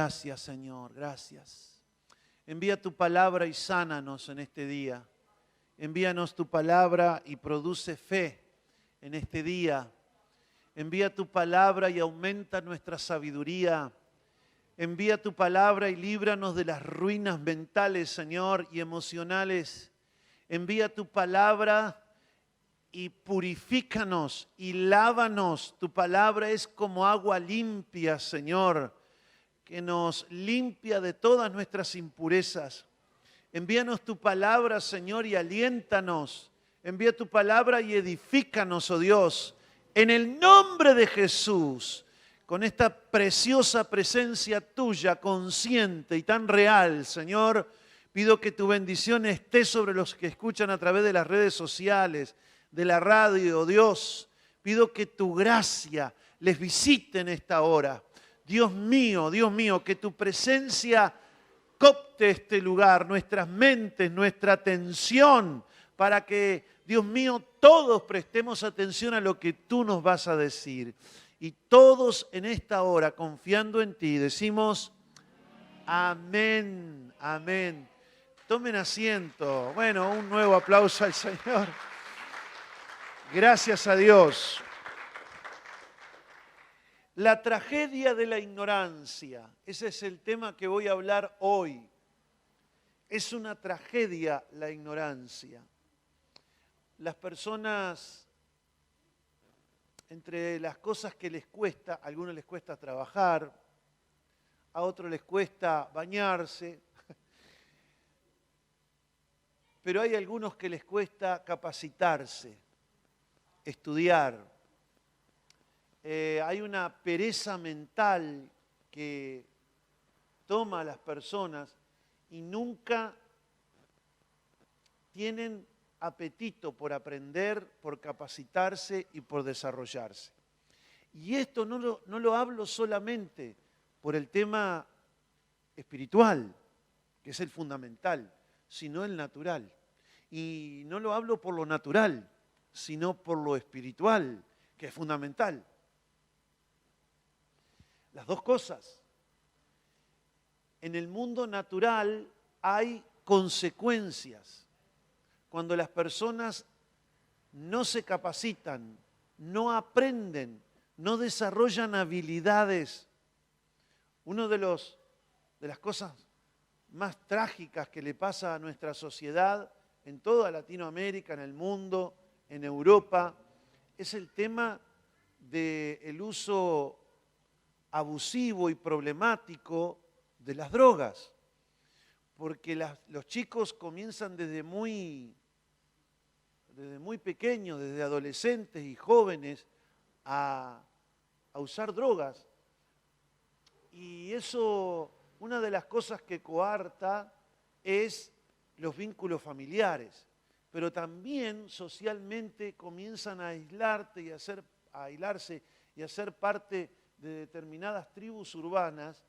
Gracias, Señor, gracias. Envía tu palabra y sánanos en este día. Envíanos tu palabra y produce fe en este día. Envía tu palabra y aumenta nuestra sabiduría. Envía tu palabra y líbranos de las ruinas mentales, Señor, y emocionales. Envía tu palabra y purifícanos y lávanos. Tu palabra es como agua limpia, Señor, que nos limpia de todas nuestras impurezas. Envíanos tu palabra, Señor, y aliéntanos. Envía tu palabra y edifícanos, oh Dios, en el nombre de Jesús, con esta preciosa presencia tuya, consciente y tan real, Señor. Pido que tu bendición esté sobre los que escuchan a través de las redes sociales, de la radio, oh Dios. Pido que tu gracia les visite en esta hora. Dios mío, que tu presencia copte este lugar, nuestras mentes, nuestra atención, para que, Dios mío, todos prestemos atención a lo que tú nos vas a decir. Y todos en esta hora, confiando en ti, decimos amén, amén. Tomen asiento. Bueno, un nuevo aplauso al Señor. Gracias a Dios. La tragedia de la ignorancia. Ese es el tema que voy a hablar hoy. Es una tragedia la ignorancia. Las personas, entre las cosas que les cuesta, a algunos les cuesta trabajar, a otros les cuesta bañarse, pero hay algunos que les cuesta capacitarse, estudiar. Hay una pereza mental que toma a las personas y nunca tienen apetito por aprender, por capacitarse y por desarrollarse. Y esto no lo hablo solamente por el tema espiritual, que es el fundamental, sino el natural. Y no lo hablo por lo natural, sino por lo espiritual, que es fundamental. Las dos cosas. En el mundo natural hay consecuencias. Cuando las personas no se capacitan, no aprenden, no desarrollan habilidades. Una de las cosas más trágicas que le pasa a nuestra sociedad, en toda Latinoamérica, en el mundo, en Europa, es el tema del uso abusivo y problemático de las drogas. Porque los chicos comienzan desde muy pequeños, desde adolescentes y jóvenes, a usar drogas. Y eso, una de las cosas que coarta es los vínculos familiares. Pero también socialmente comienzan a aislarse y a ser parte de determinadas tribus urbanas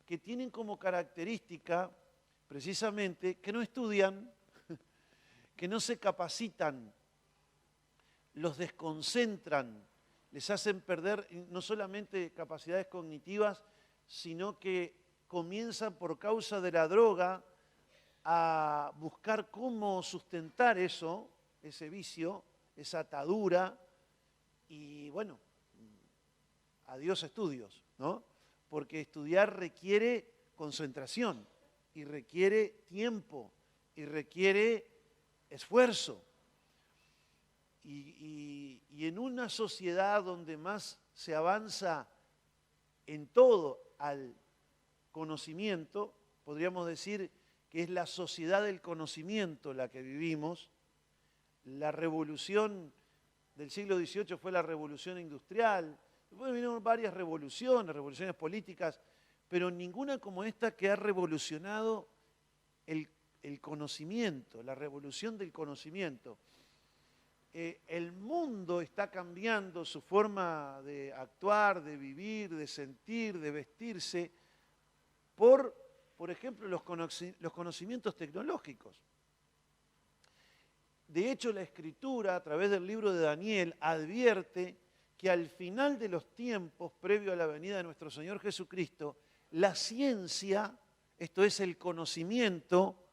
que tienen como característica precisamente que no estudian, que no se capacitan, los desconcentran, les hacen perder no solamente capacidades cognitivas, sino que comienzan por causa de la droga a buscar cómo sustentar eso, ese vicio, esa atadura, y bueno, adiós estudios, ¿no? Porque estudiar requiere concentración, y requiere tiempo, y requiere esfuerzo. Y en una sociedad donde más se avanza en todo al conocimiento, podríamos decir que es la sociedad del conocimiento la que vivimos. La revolución del siglo XVIII fue la revolución industrial. Después vinieron varias revoluciones políticas, pero ninguna como esta que ha revolucionado el conocimiento, la revolución del conocimiento. El mundo está cambiando su forma de actuar, de vivir, de sentir, de vestirse, por ejemplo, los conocimientos tecnológicos. De hecho, la Escritura, a través del libro de Daniel, advierte que al final de los tiempos, previo a la venida de nuestro Señor Jesucristo, la ciencia, esto es el conocimiento,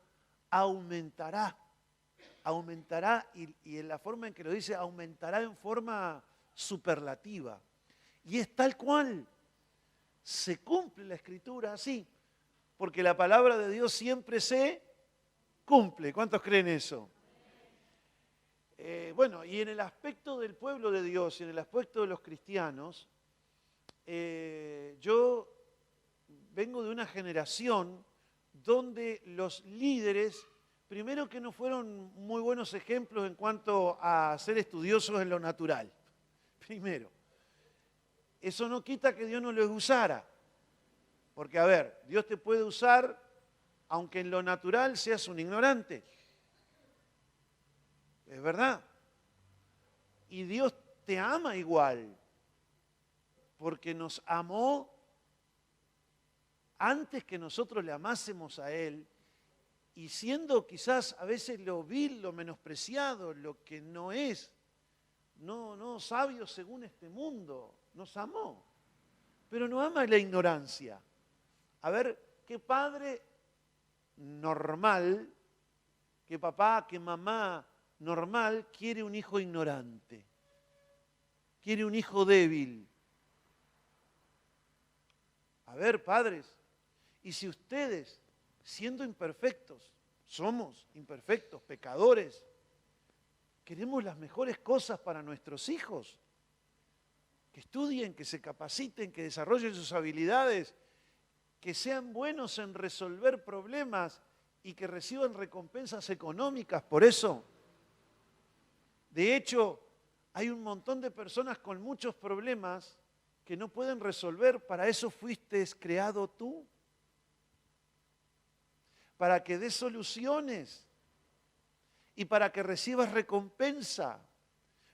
aumentará. Aumentará, y en la forma en que lo dice, aumentará en forma superlativa. Y es tal cual. Se cumple la Escritura así, porque la palabra de Dios siempre se cumple. ¿Cuántos creen eso? Bueno, y en el aspecto del pueblo de Dios y en el aspecto de los cristianos, yo vengo de una generación donde los líderes, primero que no fueron muy buenos ejemplos en cuanto a ser estudiosos en lo natural. Primero. Eso no quita que Dios no los usara. Porque, a ver, Dios te puede usar aunque en lo natural seas un ignorante. Es verdad. Y Dios te ama igual. Porque nos amó antes que nosotros le amásemos a Él. Y siendo quizás a veces lo vil, lo menospreciado, lo que no es, no sabio según este mundo, nos amó. Pero no ama la ignorancia. A ver, ¿qué padre normal, qué papá, qué mamá normal quiere un hijo ignorante? Quiere un hijo débil. A ver, padres, y si ustedes, siendo imperfectos, somos imperfectos, pecadores, queremos las mejores cosas para nuestros hijos, que estudien, que se capaciten, que desarrollen sus habilidades, que sean buenos en resolver problemas y que reciban recompensas económicas por eso. De hecho, hay un montón de personas con muchos problemas que no pueden resolver. Para eso fuiste creado tú. Para que des soluciones y para que recibas recompensa.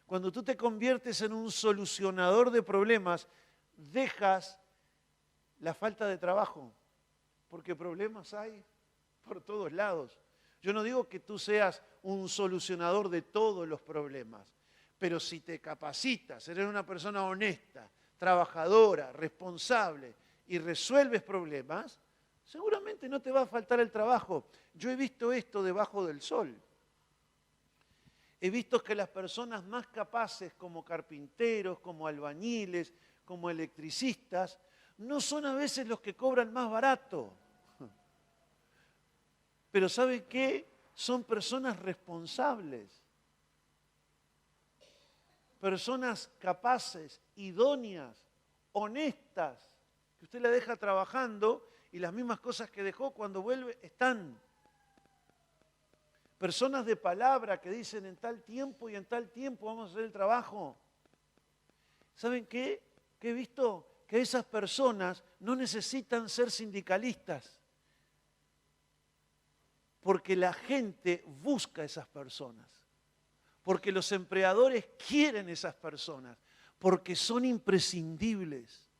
Cuando tú te conviertes en un solucionador de problemas, dejas la falta de trabajo, porque problemas hay por todos lados. Yo no digo que tú seas un solucionador de todos los problemas, pero si te capacitas, eres una persona honesta, trabajadora, responsable y resuelves problemas, seguramente no te va a faltar el trabajo. Yo he visto esto debajo del sol. He visto que las personas más capaces como carpinteros, como albañiles, como electricistas, no son a veces los que cobran más barato. Pero ¿saben qué? Son personas responsables. Personas capaces, idóneas, honestas, que usted la deja trabajando y las mismas cosas que dejó cuando vuelve están. Personas de palabra que dicen en tal tiempo y en tal tiempo vamos a hacer el trabajo. ¿Saben qué? Que he visto que esas personas no necesitan ser sindicalistas, porque la gente busca a esas personas, porque los empleadores quieren esas personas, porque son imprescindibles.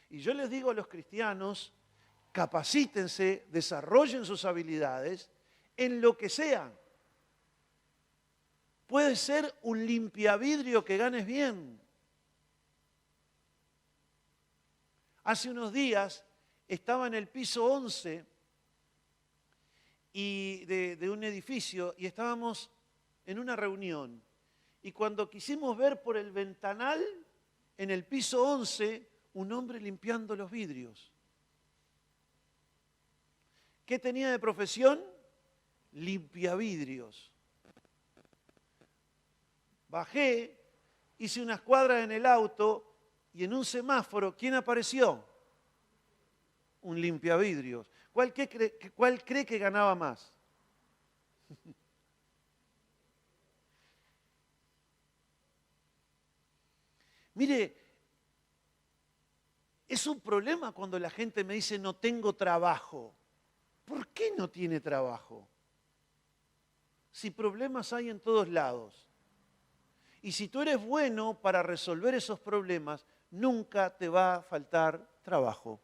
Y yo les digo a los cristianos, capacítense, desarrollen sus habilidades en lo que sean. Puede ser un limpiavidrio que ganes bien. Hace unos días estaba en el piso 11 de un edificio y estábamos en una reunión. Y cuando quisimos ver por el ventanal, en el piso 11, un hombre limpiando los vidrios. ¿Qué tenía de profesión? Limpiavidrios. Bajé, hice unas cuadras en el auto y en un semáforo, ¿quién apareció? Un limpiavidrios. ¿Cuál cree que ganaba más? Mire, es un problema cuando la gente me dice no tengo trabajo. ¿Por qué no tiene trabajo? Si problemas hay en todos lados. Y si tú eres bueno para resolver esos problemas, nunca te va a faltar trabajo.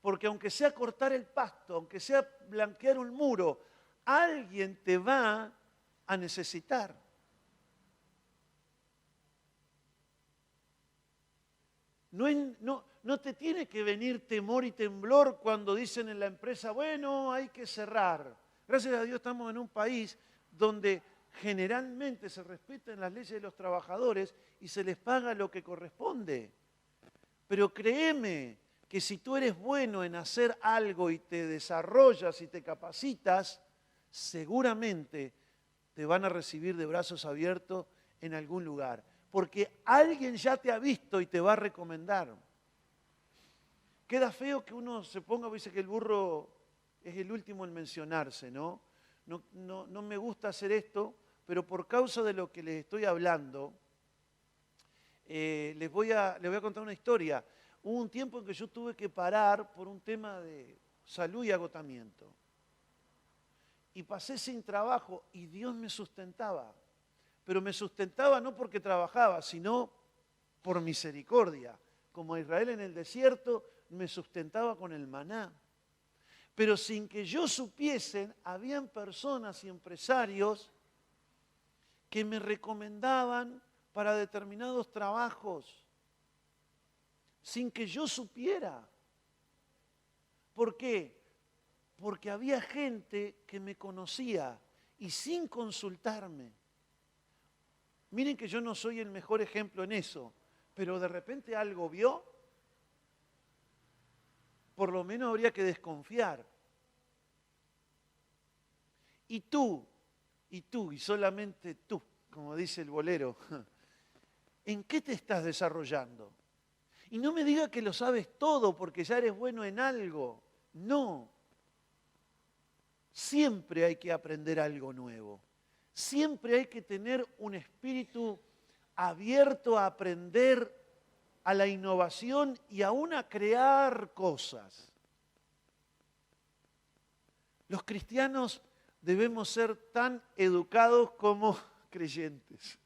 Porque aunque sea cortar el pasto, aunque sea blanquear un muro, alguien te va a necesitar. No No te tiene que venir temor y temblor cuando dicen en la empresa, bueno, hay que cerrar. Gracias a Dios estamos en un país donde generalmente se respetan las leyes de los trabajadores y se les paga lo que corresponde. Pero créeme que si tú eres bueno en hacer algo y te desarrollas y te capacitas, seguramente te van a recibir de brazos abiertos en algún lugar. Porque alguien ya te ha visto y te va a recomendar. Queda feo que uno se ponga, dice que el burro es el último en mencionarse, ¿no? No me gusta hacer esto, pero por causa de lo que les estoy hablando, les voy a contar una historia. Hubo un tiempo en que yo tuve que parar por un tema de salud y agotamiento. Y pasé sin trabajo y Dios me sustentaba. Pero me sustentaba no porque trabajaba, sino por misericordia. Como a Israel en el desierto, me sustentaba con el maná. Pero sin que yo supiesen, habían personas y empresarios que me recomendaban para determinados trabajos, sin que yo supiera. ¿Por qué? Porque había gente que me conocía y sin consultarme. Miren que yo no soy el mejor ejemplo en eso, pero de repente algo vio, por lo menos habría que desconfiar. Y tú, y solamente tú, como dice el bolero, ¿en qué te estás desarrollando? Y no me diga que lo sabes todo porque ya eres bueno en algo. No. Siempre hay que aprender algo nuevo. Siempre hay que tener un espíritu abierto a aprender, a la innovación y aún a crear cosas. Los cristianos debemos ser tan educados como creyentes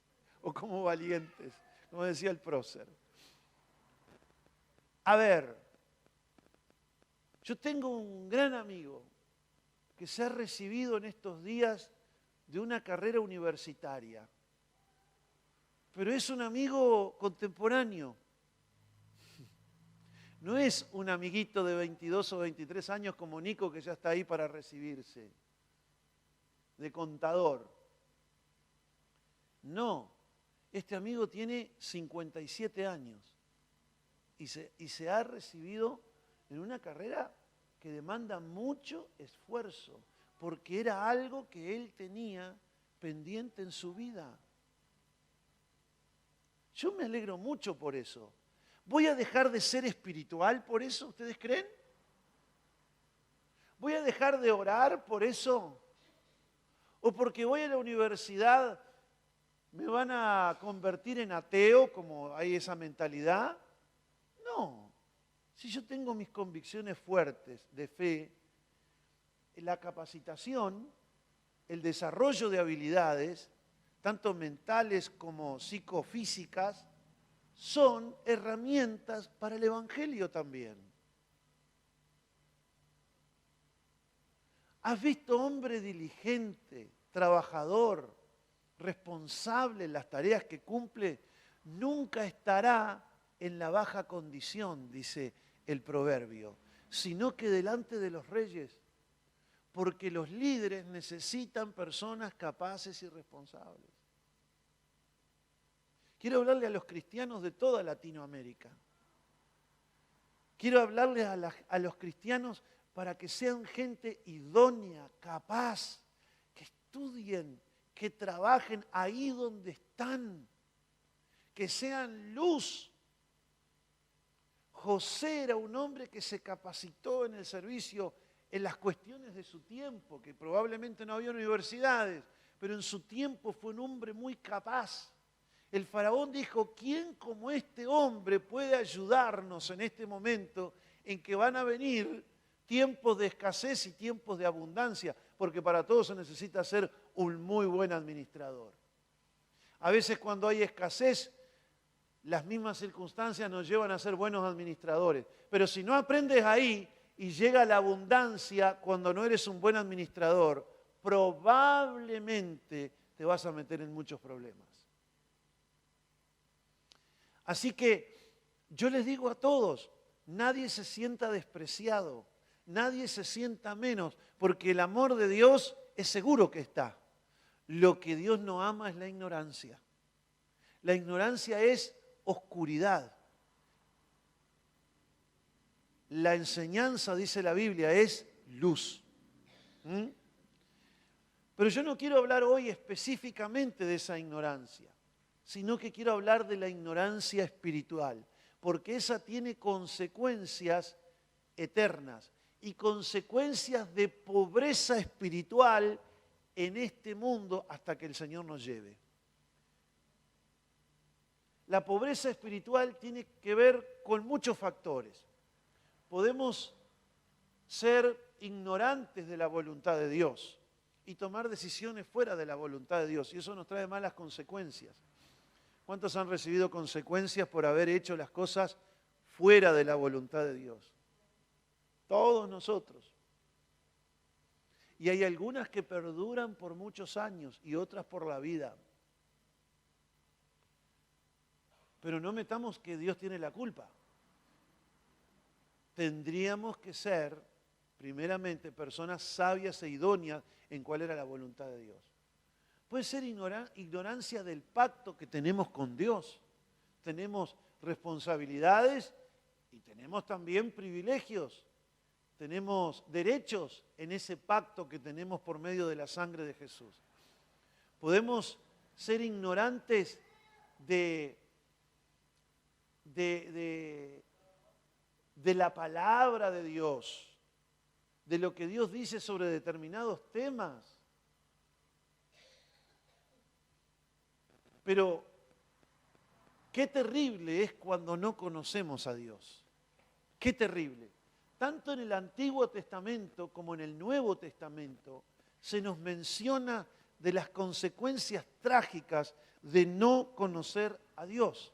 o como valientes, como decía el prócer. A ver, yo tengo un gran amigo que se ha recibido en estos días de una carrera universitaria, pero es un amigo contemporáneo. No es un amiguito de 22 o 23 años como Nico que ya está ahí para recibirse, de contador. No, este amigo tiene 57 años y se ha recibido en una carrera que demanda mucho esfuerzo, porque era algo que él tenía pendiente en su vida. Yo me alegro mucho por eso. ¿Voy a dejar de ser espiritual por eso? ¿Ustedes creen? ¿Voy a dejar de orar por eso? ¿O porque voy a la universidad me van a convertir en ateo, como hay esa mentalidad? No. Si yo tengo mis convicciones fuertes de fe, la capacitación, el desarrollo de habilidades, tanto mentales como psicofísicas, son herramientas para el Evangelio también. ¿Has visto hombre diligente, trabajador, responsable en las tareas que cumple? Nunca estará en la baja condición, dice el proverbio, sino que delante de los reyes, porque los líderes necesitan personas capaces y responsables. Quiero hablarle a los cristianos de toda Latinoamérica. Quiero hablarle a los cristianos para que sean gente idónea, capaz, que estudien, que trabajen ahí donde están, que sean luz. José era un hombre que se capacitó en el servicio en las cuestiones de su tiempo, que probablemente no había universidades, pero en su tiempo fue un hombre muy capaz. El faraón dijo, ¿quién como este hombre puede ayudarnos en este momento en que van a venir tiempos de escasez y tiempos de abundancia? Porque para todo se necesita ser un muy buen administrador. A veces cuando hay escasez, las mismas circunstancias nos llevan a ser buenos administradores. Pero si no aprendes ahí y llega la abundancia cuando no eres un buen administrador, probablemente te vas a meter en muchos problemas. Así que yo les digo a todos, nadie se sienta despreciado, nadie se sienta menos, porque el amor de Dios es seguro que está. Lo que Dios no ama es la ignorancia. La ignorancia es oscuridad. La enseñanza, dice la Biblia, es luz. Pero yo no quiero hablar hoy específicamente de esa ignorancia, sino que quiero hablar de la ignorancia espiritual, porque esa tiene consecuencias eternas y consecuencias de pobreza espiritual en este mundo hasta que el Señor nos lleve. La pobreza espiritual tiene que ver con muchos factores. Podemos ser ignorantes de la voluntad de Dios y tomar decisiones fuera de la voluntad de Dios, y eso nos trae malas consecuencias. ¿Cuántos han recibido consecuencias por haber hecho las cosas fuera de la voluntad de Dios? Todos nosotros. Y hay algunas que perduran por muchos años y otras por la vida. Pero no metamos que Dios tiene la culpa. Tendríamos que ser, primeramente, personas sabias e idóneas en cuál era la voluntad de Dios. Puede ser ignorancia del pacto que tenemos con Dios. Tenemos responsabilidades y tenemos también privilegios. Tenemos derechos en ese pacto que tenemos por medio de la sangre de Jesús. Podemos ser ignorantes de la palabra de Dios, de lo que Dios dice sobre determinados temas. Pero qué terrible es cuando no conocemos a Dios. Qué terrible. Tanto en el Antiguo Testamento como en el Nuevo Testamento se nos menciona de las consecuencias trágicas de no conocer a Dios.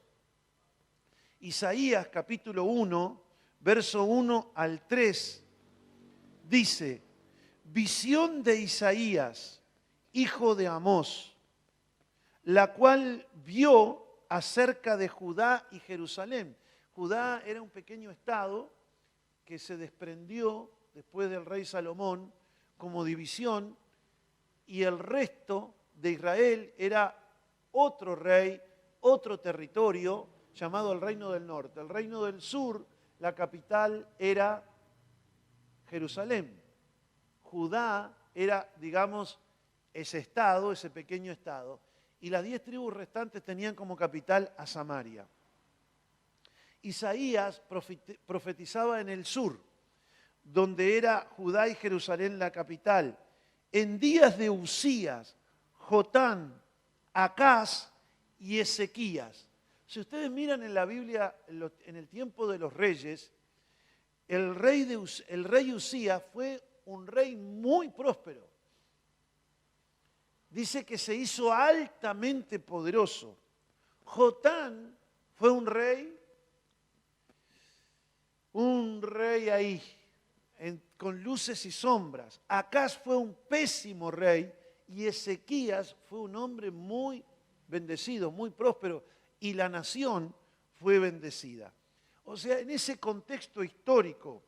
Isaías capítulo 1, verso 1 al 3, dice: visión de Isaías, hijo de Amós, la cual vio acerca de Judá y Jerusalén. Judá era un pequeño estado que se desprendió después del rey Salomón como división, y el resto de Israel era otro rey, otro territorio llamado el Reino del Norte. El Reino del Sur, la capital era Jerusalén. Judá era, digamos, ese estado, ese pequeño estado, y las 10 tribus restantes tenían como capital a Samaria. Isaías profetizaba en el sur, donde era Judá y Jerusalén la capital, en días de Usías, Jotán, Acaz y Ezequías. Si ustedes miran en la Biblia, en el tiempo de los reyes, el rey Usías fue un rey muy próspero. Dice que se hizo altamente poderoso. Jotán fue un rey ahí, con luces y sombras. Acaz fue un pésimo rey y Ezequías fue un hombre muy bendecido, muy próspero, y la nación fue bendecida. O sea, en ese contexto histórico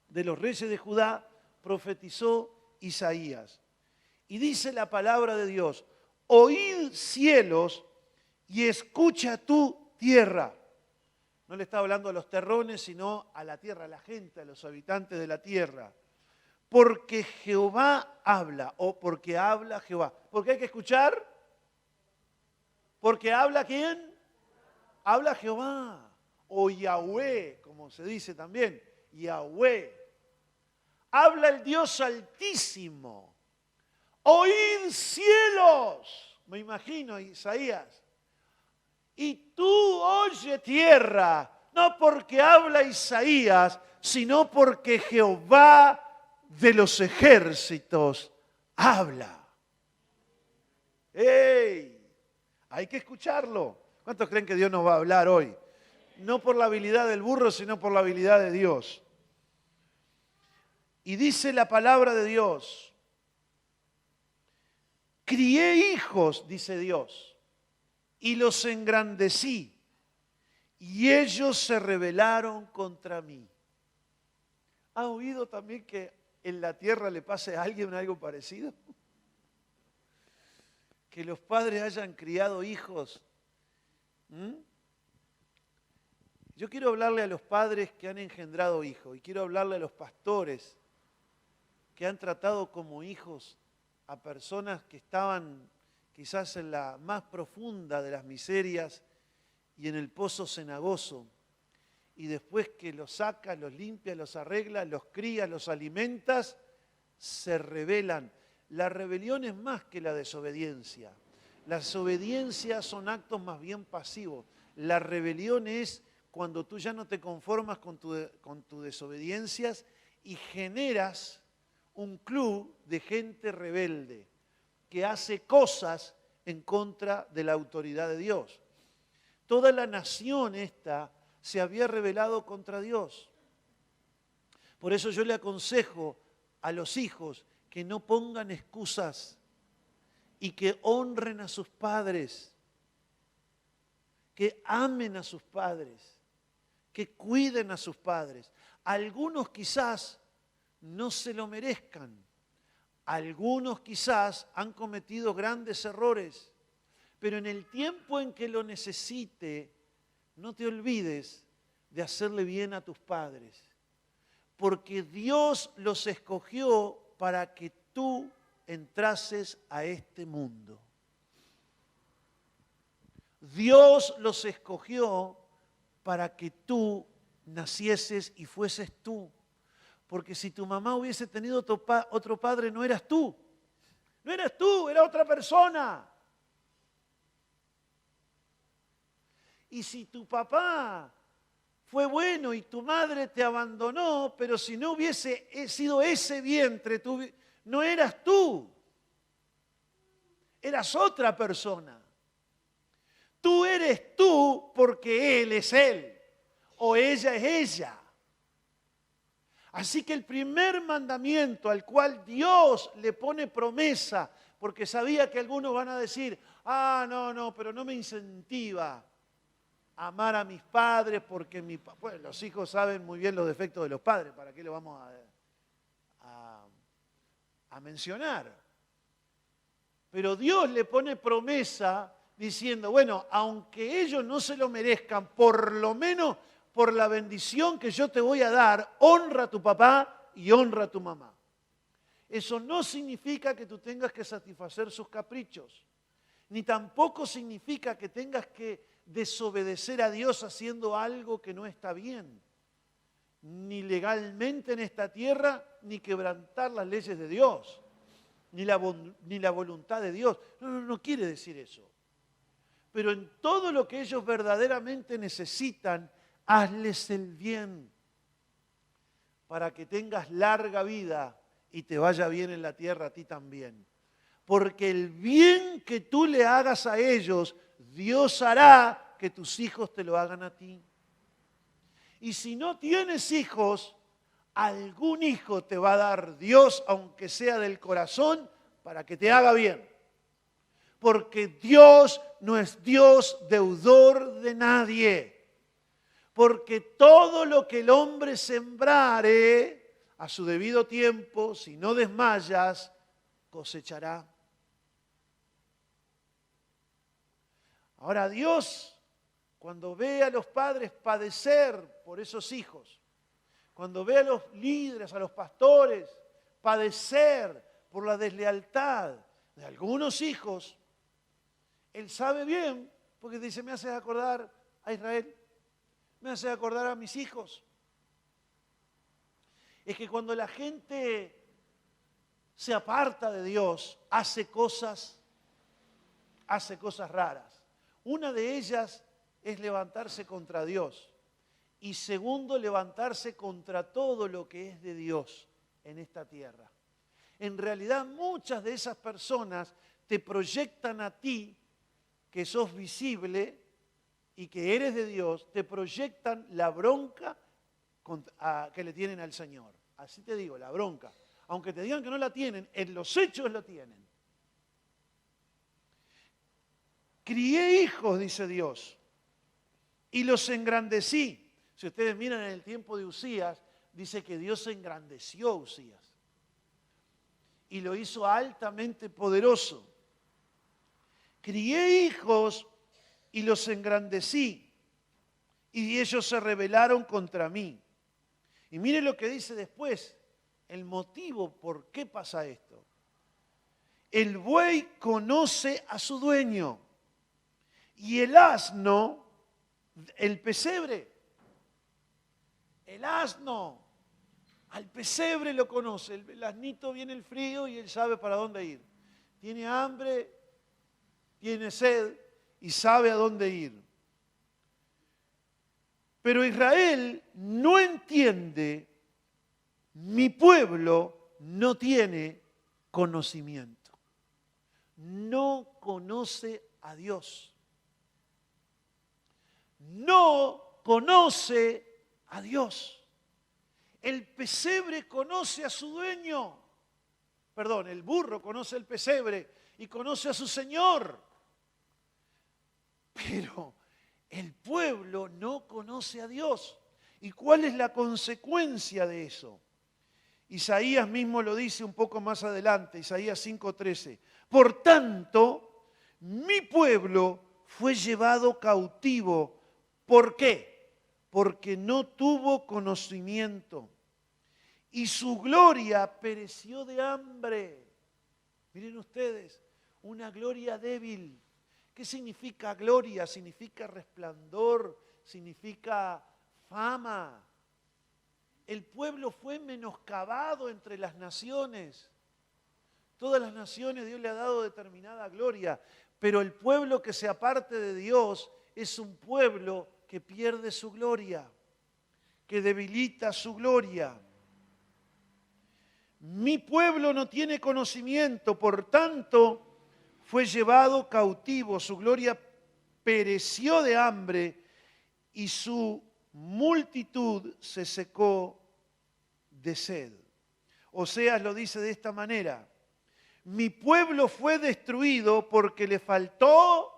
de los reyes de Judá, profetizó Isaías. Y dice la palabra de Dios: oíd cielos y escucha tu tierra. No le está hablando a los terrones, sino a la tierra, a la gente, a los habitantes de la tierra. Porque Jehová habla, o porque habla Jehová. ¿Por qué hay que escuchar? Porque habla ¿quién? Habla Jehová, o Yahweh, como se dice también, Yahweh. Habla el Dios Altísimo. Oíd cielos, me imagino Isaías. Y tú oye tierra, no porque habla Isaías, sino porque Jehová de los ejércitos habla. ¡Ey! Hay que escucharlo. ¿Cuántos creen que Dios nos va a hablar hoy? No por la habilidad del burro, sino por la habilidad de Dios. Y dice la palabra de Dios: crié hijos, dice Dios, y los engrandecí, y ellos se rebelaron contra mí. ¿Ha oído también que en la tierra le pase a alguien algo parecido? Que los padres hayan criado hijos. Yo quiero hablarle a los padres que han engendrado hijos y quiero hablarle a los pastores que han tratado como hijos a personas que estaban quizás en la más profunda de las miserias y en el pozo cenagoso. Y después que los sacas, los limpias, los arreglas, los crías, los alimentas, se rebelan. La rebelión es más que la desobediencia. La desobediencia son actos más bien pasivos. La rebelión es cuando tú ya no te conformas con tus desobediencias y generas un club de gente rebelde que hace cosas en contra de la autoridad de Dios. Toda la nación esta se había rebelado contra Dios. Por eso yo le aconsejo a los hijos que no pongan excusas y que honren a sus padres, que amen a sus padres, que cuiden a sus padres. Algunos quizás no se lo merezcan, algunos quizás han cometido grandes errores, pero en el tiempo en que lo necesite, no te olvides de hacerle bien a tus padres, porque Dios los escogió para que tú entrases a este mundo. Dios los escogió para que tú nacieses y fueses tú. Porque si tu mamá hubiese tenido otro padre, no eras tú. No eras tú, era otra persona. Y si tu papá fue bueno y tu madre te abandonó, pero si no hubiese sido ese vientre, no eras tú. Eras otra persona. Tú eres tú porque él es él o ella es ella. Así que el primer mandamiento al cual Dios le pone promesa, porque sabía que algunos van a decir, no, pero no me incentiva a amar a mis padres porque bueno, los hijos saben muy bien los defectos de los padres, ¿para qué lo vamos a mencionar? Pero Dios le pone promesa diciendo, bueno, aunque ellos no se lo merezcan, por lo menos por la bendición que yo te voy a dar, honra a tu papá y honra a tu mamá. Eso no significa que tú tengas que satisfacer sus caprichos, ni tampoco significa que tengas que desobedecer a Dios haciendo algo que no está bien, ni legalmente en esta tierra, ni quebrantar las leyes de Dios, ni la voluntad de Dios. No quiere decir eso. Pero en todo lo que ellos verdaderamente necesitan, hazles el bien para que tengas larga vida y te vaya bien en la tierra a ti también. Porque el bien que tú le hagas a ellos, Dios hará que tus hijos te lo hagan a ti. Y si no tienes hijos, algún hijo te va a dar Dios, aunque sea del corazón, para que te haga bien. Porque Dios no es Dios deudor de nadie. Porque todo lo que el hombre sembrare, a su debido tiempo, si no desmayas, cosechará. Ahora Dios, cuando ve a los padres padecer por esos hijos, cuando ve a los líderes, a los pastores, padecer por la deslealtad de algunos hijos, Él sabe bien, porque dice, me haces acordar a Israel, me haces acordar a mis hijos. Es que cuando la gente se aparta de Dios, hace cosas raras. Una de ellas es levantarse contra Dios. Y segundo, levantarse contra todo lo que es de Dios en esta tierra. En realidad, muchas de esas personas te proyectan a ti, que sos visible y que eres de Dios, te proyectan la bronca que le tienen al Señor. Así te digo, la bronca. Aunque te digan que no la tienen, en los hechos lo tienen. Crié hijos, dice Dios, y los engrandecí. Si ustedes miran en el tiempo de Usías, dice que Dios engrandeció a Usías y lo hizo altamente poderoso. Crié hijos y los engrandecí, y ellos se rebelaron contra mí. Y mire lo que dice después, el motivo por qué pasa esto. El buey conoce a su dueño y el asno, el pesebre. El asno, al pesebre lo conoce. El asnito viene el frío y él sabe para dónde ir. Tiene hambre, tiene sed y sabe a dónde ir. Pero Israel no entiende, mi pueblo no tiene conocimiento. No conoce a Dios. No conoce a Dios. El pesebre conoce a su dueño. Perdón, el burro conoce el pesebre y conoce a su señor. Pero el pueblo no conoce a Dios. ¿Y cuál es la consecuencia de eso? Isaías mismo lo dice un poco más adelante, Isaías 5:13. Por tanto, mi pueblo fue llevado cautivo. ¿Por qué? Porque no tuvo conocimiento y su gloria pereció de hambre. Miren ustedes, una gloria débil. ¿Qué significa gloria? Significa resplandor, significa fama. El pueblo fue menoscabado entre las naciones. Todas las naciones Dios le ha dado determinada gloria, pero el pueblo que se aparte de Dios es un pueblo que pierde su gloria, que debilita su gloria. Mi pueblo no tiene conocimiento, por tanto fue llevado cautivo, su gloria pereció de hambre y su multitud se secó de sed. Oseas lo dice de esta manera: mi pueblo fue destruido porque le faltó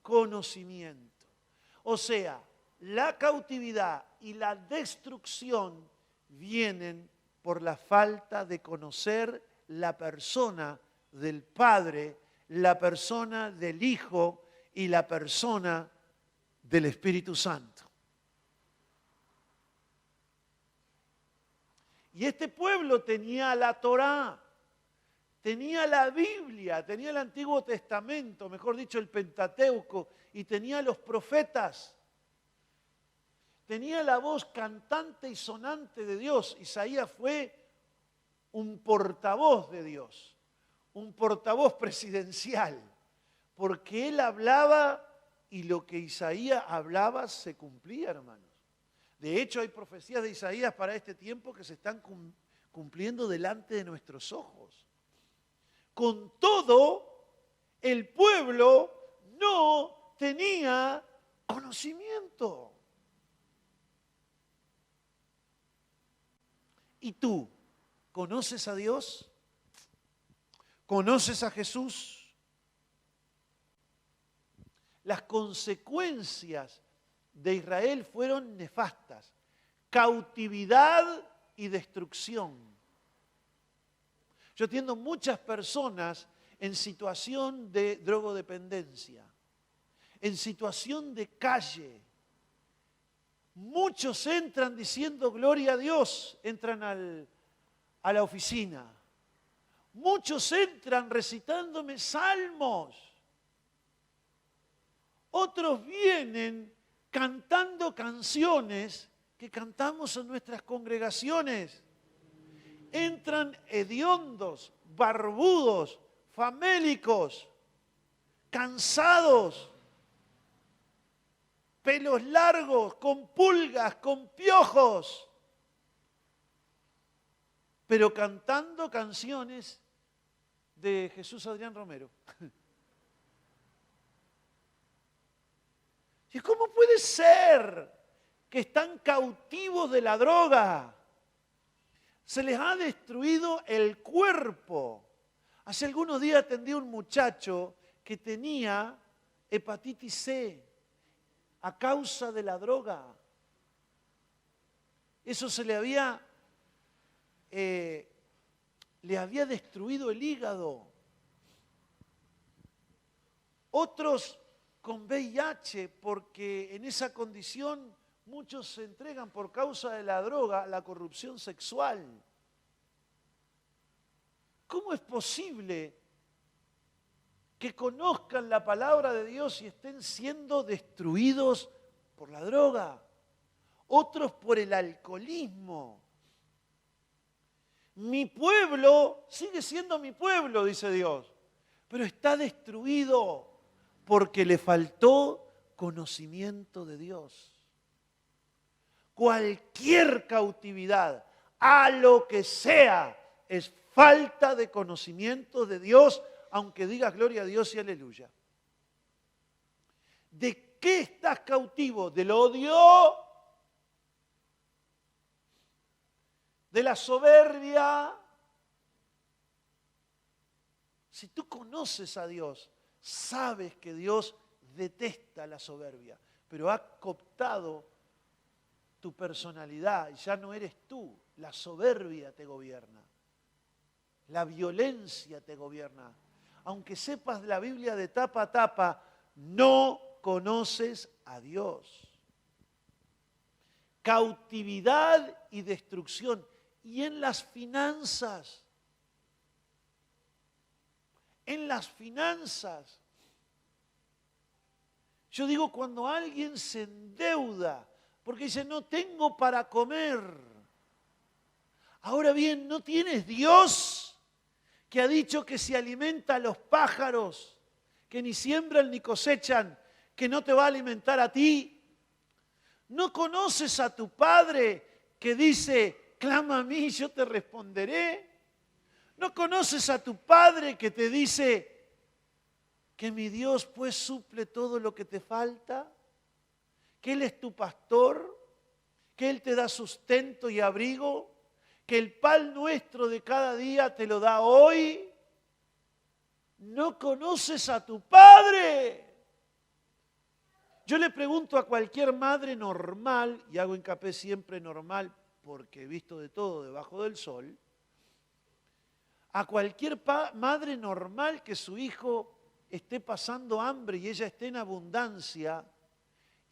conocimiento. O sea, la cautividad y la destrucción vienen por la falta de conocer la persona del Padre, la persona del Hijo y la persona del Espíritu Santo. Y este pueblo tenía la Torá, tenía la Biblia, tenía el Antiguo Testamento, mejor dicho el Pentateuco, y tenía los profetas. Tenía la voz cantante y sonante de Dios. Isaías fue un portavoz de Dios, un portavoz presidencial, porque él hablaba y lo que Isaías hablaba se cumplía, hermanos. De hecho, hay profecías de Isaías para este tiempo que se están cumpliendo delante de nuestros ojos. Con todo, el pueblo no tenía conocimiento. ¿Y tú conoces a Dios? ¿Conoces a Jesús? Las consecuencias de Israel fueron nefastas: cautividad y destrucción. Yo atiendo muchas personas en situación de drogodependencia, en situación de calle. Muchos entran diciendo gloria a Dios, entran a la oficina. Muchos entran recitándome salmos. Otros vienen cantando canciones que cantamos en nuestras congregaciones. Entran hediondos, barbudos, famélicos, cansados, pelos largos, con pulgas, con piojos, pero cantando canciones de Jesús Adrián Romero. ¿Y cómo puede ser que están cautivos de la droga? Se les ha destruido el cuerpo. Hace algunos días atendí a un muchacho que tenía hepatitis C. a causa de la droga. Eso le había destruido el hígado. Otros con VIH, porque en esa condición muchos se entregan por causa de la droga, la corrupción sexual. ¿Cómo es posible que conozcan la palabra de Dios y estén siendo destruidos por la droga? Otros por el alcoholismo. Mi pueblo sigue siendo mi pueblo, dice Dios, pero está destruido porque le faltó conocimiento de Dios. Cualquier cautividad, a lo que sea, es falta de conocimiento de Dios, aunque digas gloria a Dios y aleluya. ¿De qué estás cautivo? ¿Del odio? ¿De la soberbia? Si tú conoces a Dios, sabes que Dios detesta la soberbia, pero ha cooptado tu personalidad y ya no eres tú. La soberbia te gobierna. La violencia te gobierna. Aunque sepas la Biblia de tapa a tapa, no conoces a Dios. Cautividad y destrucción. Y en las finanzas. En las finanzas. Yo digo, cuando alguien se endeuda, porque dice, no tengo para comer. Ahora bien, ¿no tienes Dios que ha dicho que se alimenta a los pájaros, que ni siembran ni cosechan, que no te va a alimentar a ti? ¿No conoces a tu Padre que dice, clama a mí y yo te responderé? ¿No conoces a tu Padre que te dice que mi Dios pues suple todo lo que te falta? Que Él es tu pastor, que Él te da sustento y abrigo, que el pan nuestro de cada día te lo da hoy. ¿No conoces a tu Padre? Yo le pregunto a cualquier madre normal, y hago hincapié siempre normal porque he visto de todo debajo del sol, a cualquier madre normal que su hijo esté pasando hambre y ella esté en abundancia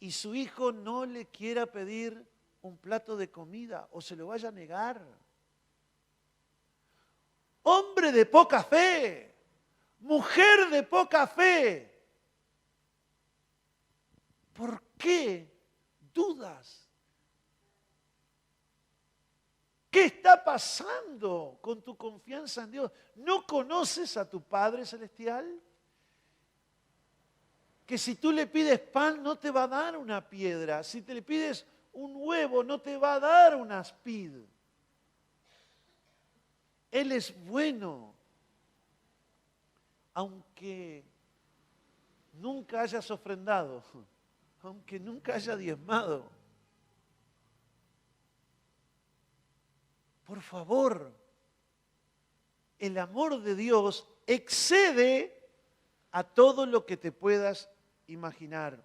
y su hijo no le quiera pedir un plato de comida o se lo vaya a negar. Hombre de poca fe, mujer de poca fe, ¿por qué dudas? ¿Qué está pasando con tu confianza en Dios? ¿No conoces a tu Padre Celestial? Que si tú le pides pan no te va a dar una piedra. Si te le pides un huevo no te va a dar una aspid. Él es bueno. Aunque nunca hayas ofrendado, aunque nunca haya diezmado. Por favor, el amor de Dios excede a todo lo que te puedas imaginar.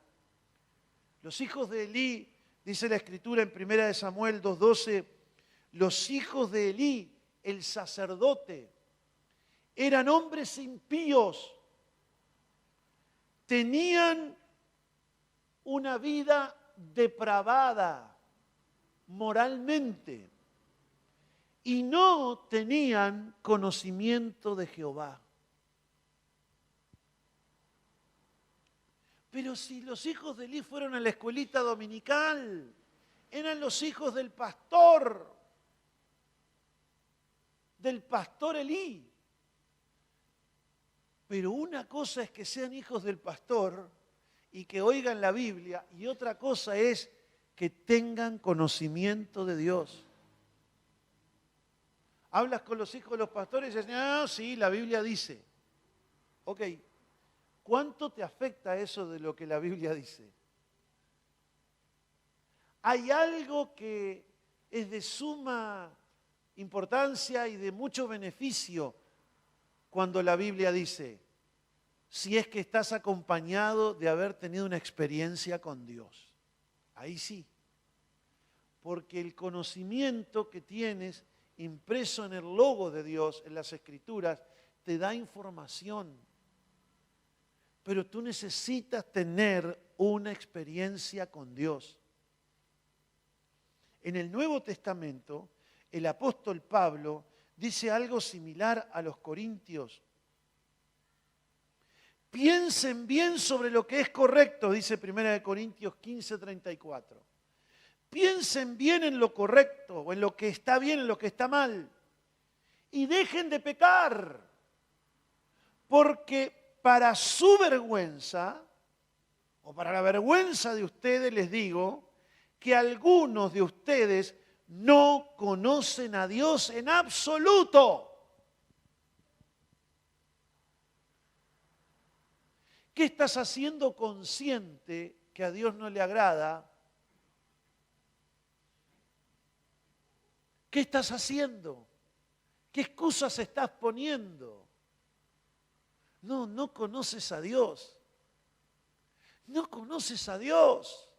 Los hijos de Elí, dice la Escritura en 1 Samuel 2:12, los hijos de Elí, el sacerdote, eran hombres impíos, tenían una vida depravada moralmente y no tenían conocimiento de Jehová. Pero si los hijos de Elí fueron a la escuelita dominical, eran los hijos del pastor Elí. Pero una cosa es que sean hijos del pastor y que oigan la Biblia, y otra cosa es que tengan conocimiento de Dios. Hablas con los hijos de los pastores y dicen, ah, sí, la Biblia dice. Ok, ¿cuánto te afecta eso de lo que la Biblia dice? Hay algo que es de suma importancia y de mucho beneficio cuando la Biblia dice, si es que estás acompañado de haber tenido una experiencia con Dios. Ahí sí. Porque el conocimiento que tienes impreso en el logo de Dios, en las Escrituras, te da información. Pero tú necesitas tener una experiencia con Dios. En el Nuevo Testamento, el apóstol Pablo dice algo similar a los corintios. Piensen bien sobre lo que es correcto, dice 1 Corintios 15:34. Piensen bien en lo correcto, o en lo que está bien, en lo que está mal. Y dejen de pecar, porque para su vergüenza, o para la vergüenza de ustedes, les digo, que algunos de ustedes no conocen a Dios en absoluto. ¿Qué estás haciendo consciente que a Dios no le agrada? ¿Qué estás haciendo? ¿Qué excusas estás poniendo? No conoces a Dios. No conoces a Dios.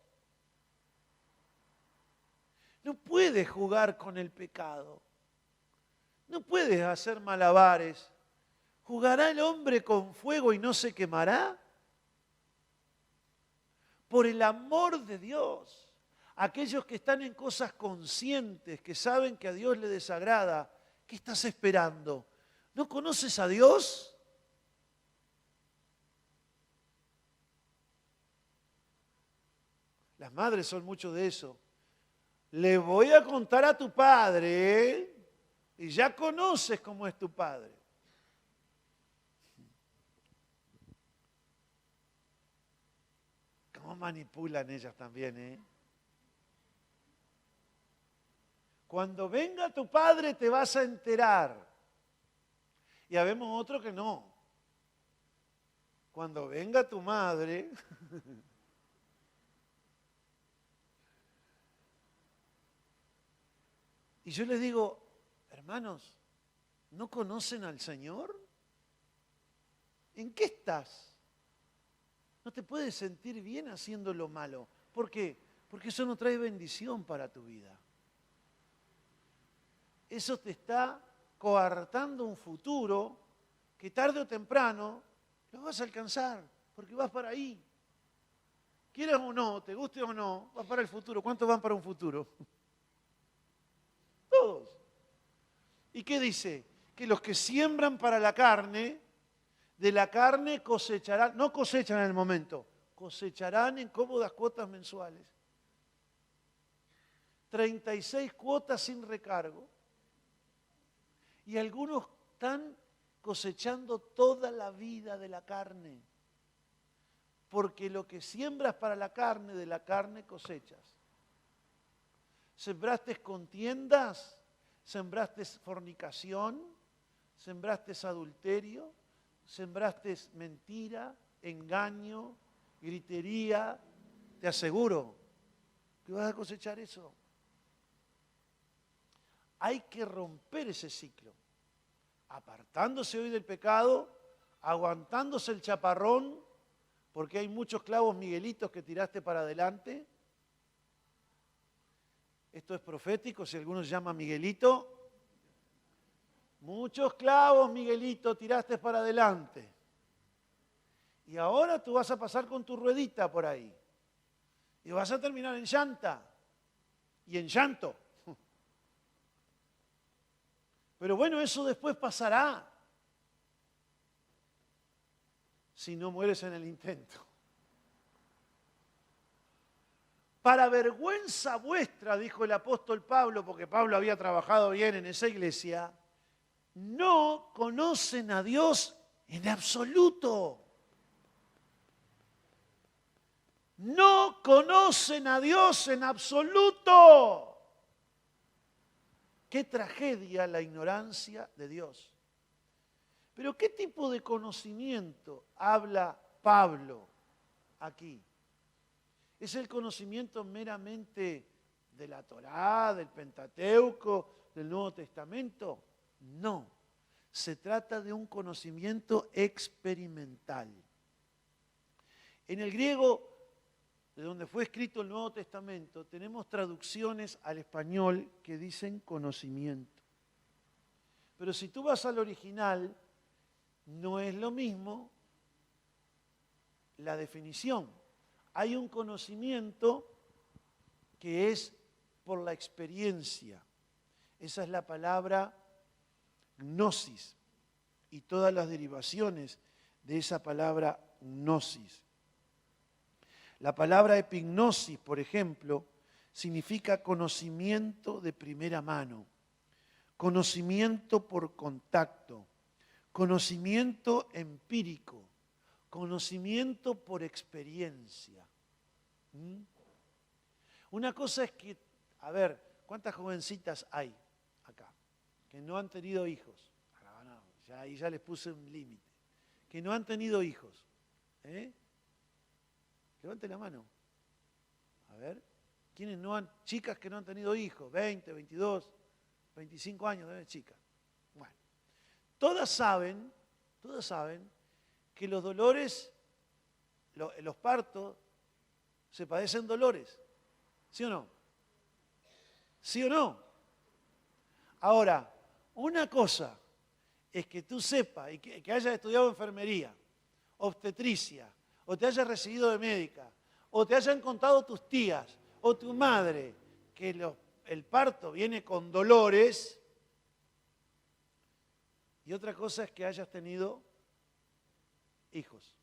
No puedes jugar con el pecado. No puedes hacer malabares. ¿Jugará el hombre con fuego y no se quemará? Por el amor de Dios, aquellos que están en cosas conscientes, que saben que a Dios le desagrada, ¿qué estás esperando? ¿No conoces a Dios? Las madres son mucho de eso. Le voy a contar a tu padre, ¿eh? Y ya conoces cómo es tu padre. ¿Cómo manipulan ellas también, eh? Cuando venga tu padre te vas a enterar. Y habemos otro que no. Cuando venga tu madre, y yo les digo, hermanos, ¿no conocen al Señor? ¿En qué estás? No te puedes sentir bien haciendo lo malo. ¿Por qué? Porque eso no trae bendición para tu vida. Eso te está coartando un futuro que tarde o temprano lo vas a alcanzar, porque vas para ahí. Quieras o no, te guste o no, vas para el futuro. ¿Cuántos van para un futuro? Todos. ¿Y qué dice? Que los que siembran para la carne, de la carne cosecharán, no cosechan en el momento, cosecharán en cómodas cuotas mensuales. 36 cuotas sin recargo. Y algunos están cosechando toda la vida de la carne. Porque lo que siembras para la carne, de la carne cosechas. Sembraste contiendas, sembraste fornicación, sembraste adulterio, sembraste mentira, engaño, gritería. Te aseguro que vas a cosechar eso. Hay que romper ese ciclo, apartándose hoy del pecado, aguantándose el chaparrón, porque hay muchos clavos miguelitos que tiraste para adelante. Esto es profético, si alguno se llama Miguelito. Muchos clavos, Miguelito, tiraste para adelante. Y ahora tú vas a pasar con tu ruedita por ahí. Y vas a terminar en llanta y en llanto. Pero bueno, eso después pasará. Si no mueres en el intento. Para vergüenza vuestra, dijo el apóstol Pablo, porque Pablo había trabajado bien en esa iglesia, no conocen a Dios en absoluto. No conocen a Dios en absoluto. Qué tragedia la ignorancia de Dios. Pero ¿qué tipo de conocimiento habla Pablo aquí? ¿Es el conocimiento meramente de la Torá, del Pentateuco, del Nuevo Testamento? No. Se trata de un conocimiento experimental. En el griego, de donde fue escrito el Nuevo Testamento, tenemos traducciones al español que dicen conocimiento. Pero si tú vas al original, no es lo mismo la definición. Hay un conocimiento que es por la experiencia. Esa es la palabra gnosis y todas las derivaciones de esa palabra gnosis. La palabra epignosis, por ejemplo, significa conocimiento de primera mano, conocimiento por contacto, conocimiento empírico, conocimiento por experiencia. Una cosa es que, a ver, ¿cuántas jovencitas hay acá que no han tenido hijos? Ahí ya les puse un límite. Que no han tenido hijos. Levante la mano. A ver, ¿quiénes no han, chicas que no han tenido hijos? 20, 22, 25 años de chicas. Bueno, todas saben que los dolores, los partos, se padecen dolores. ¿Sí o no? ¿Sí o no? Ahora, una cosa es que tú sepas y que hayas estudiado enfermería, obstetricia, o te hayas recibido de médica, o te hayan contado tus tías o tu madre que el parto viene con dolores, y otra cosa es que hayas tenido hijos.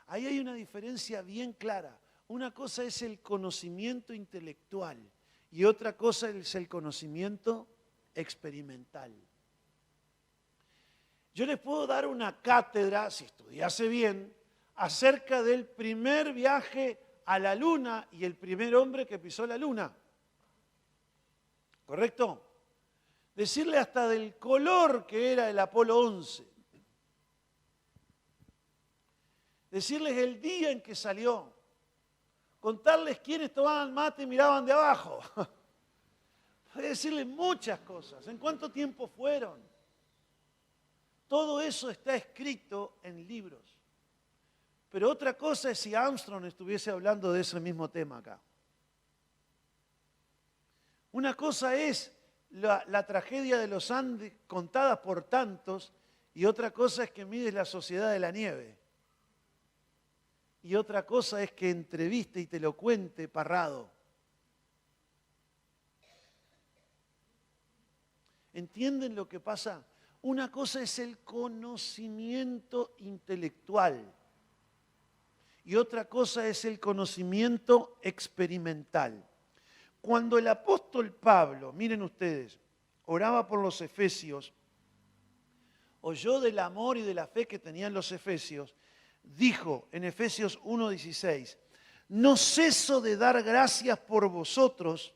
Ahí hay una diferencia bien clara. Una cosa es el conocimiento intelectual y otra cosa es el conocimiento experimental. Yo les puedo dar una cátedra, si estudiase bien, acerca del primer viaje a la Luna y el primer hombre que pisó la Luna. ¿Correcto? Decirle hasta del color que era el Apolo 11. Decirles el día en que salió. Contarles quiénes tomaban mate y miraban de abajo. Decirles muchas cosas. ¿En cuánto tiempo fueron? Todo eso está escrito en libros. Pero otra cosa es si Armstrong estuviese hablando de ese mismo tema acá. Una cosa es la tragedia de los Andes contada por tantos y otra cosa es que mides la sociedad de la nieve. Y otra cosa es que entreviste y te lo cuente Parrado. ¿Entienden lo que pasa? Una cosa es el conocimiento intelectual y otra cosa es el conocimiento experimental. Cuando el apóstol Pablo, miren ustedes, oraba por los efesios, oyó del amor y de la fe que tenían los efesios, dijo en Efesios 1:16, no ceso de dar gracias por vosotros,